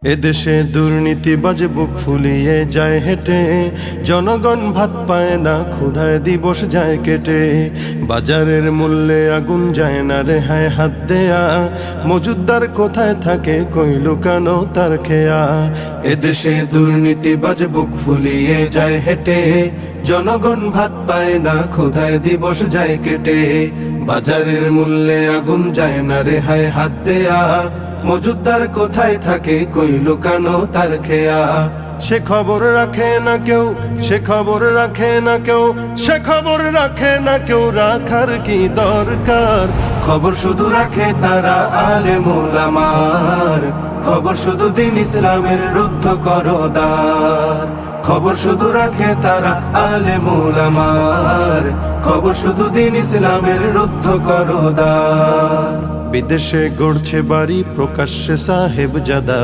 এদেশে দুর্নীতিবাজ বুক ফুলিয়ে যায় হেঁটে, জনগণ ভাত পায় না, ক্ষুধায় দিবস যায় কেটে। বাজারের মূল্যে আগুন যায় না রেহাই হাত দেয়া, মজুদদার কোথায় থাকে কই লুকানো তার খেয়া। এদেশে দুর্নীতিবাজ বুক ফুলিয়ে যায় হেঁটে, জনগণ ভাত পায় না, ক্ষুধায় দিবস যায় কেটে। বাজারের মূল্যে আগুন যায় না রেহাই হাত দেয়া, মজুদদার কোথায় থাকে কই লুকানো তার খেয়া। সে খবর রাখে না কেউ, সে খবর রাখে না কেউ, সে খবর রাখে না কেউ, রাখার কি দরকার। খবর শুধু রাখে তারা আলেম ওলামার, খবর শুধু দিন ইসলামের রুদ্ধ করদার। খবর শুধু রাখে তারা আলেম ওলামার, খবর শুধু দিন ইসলামের রুদ্ধ করদার। বিদেশে গড়ছে বাড়ি প্রকাশ্যে সাহেব জাদা,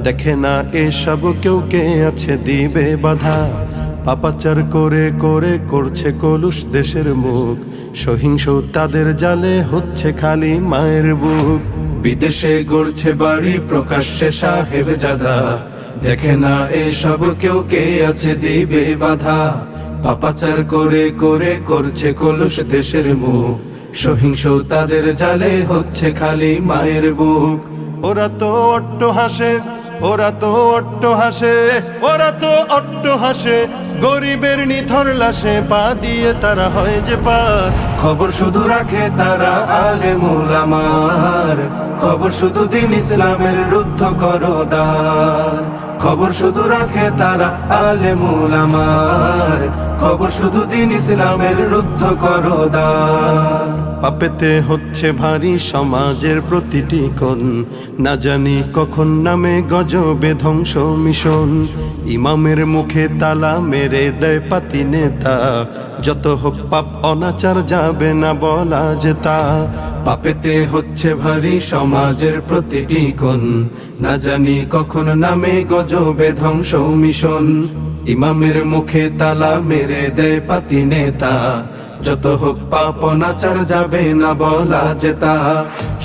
দেখে না এসব কেউ কে আছে দিবে বাধা। পাপাচার করে করে করছে কলুষ দেশের মুখ, সহিংস তাদের জালে হচ্ছে খালি মায়ের বুক। বিদেশে গড়ছে বাড়ি প্রকাশ্যে সাহেব জাদা, দেখে না এসব কেউ কে আছে দিবে বাধা। পাপাচার করে করে করছে কলুষ দেশের মুখ, সহিংস তাদের জালে হচ্ছে খালি মায়ের বুক। ওরা তো অট্ট হাসে, ওরা তো অট্ট হাসে, ওরা তো অট্ট হাসে, গরিবের নিথর লাশে পা দিয়ে তারা হয় যে পার। খবর শুধু রাখে তারা আলেম ওলামার, খবর শুধু দিন ইসলামের রুদ্ধ করদার। খবর শুধু রাখে তারা আলেম ওলামার, খবর শুধু দিন ইসলামের রুদ্ধ করদার। পাপেতে হচ্ছে ভারী সমাজের প্রতিটি কোণ, না জানি কখন নামে গজবে ধ্বংস মিশন। ইমামের মুখে তালা মেরে দেয় পাতি নেতা, যত হোক পাপ অনাচার যাবে না বলা যেতা। পাপেতে হচ্ছে ভারী সমাজের প্রতিটি কোণ, না জানি কখন নামে গজবে ধ্বংস মিশন। ইমামের মুখে তালা মেরে দেয় পাতি নেতা, যত হোক পাপ অনাচার যাবে না বলা যেতা।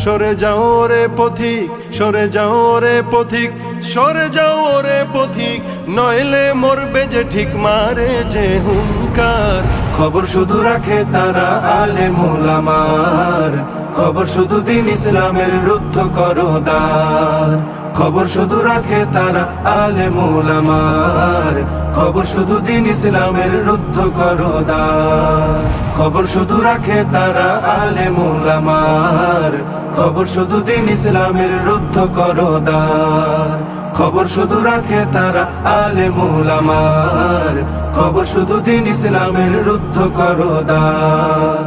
সরে যাও রে পথিক, সরে যাও রে পথিক, সরে যাও রে পথিক, নইলে মরবে যে ঠিক মারে যে হুঙ্কার। খবর শুধু রাখে তারা আলেম ওলামার, খবর শুধু দিন ইসলামের রুদ্ধ করদার। খবর শুধু রাখে তারা আলেম ওলামার, খবর শুধু দিন ইসলামের রুদ্ধ করদার। খবর শুধু রাখে তারা আলেম ওলামার, খবর শুধু দিন ইসলামের রুদ্ধ করদার। খবর শুধু রাখে তারা আলেম ওলামার, খবর শুধু দিন ইসলামের রুদ্ধ করদার।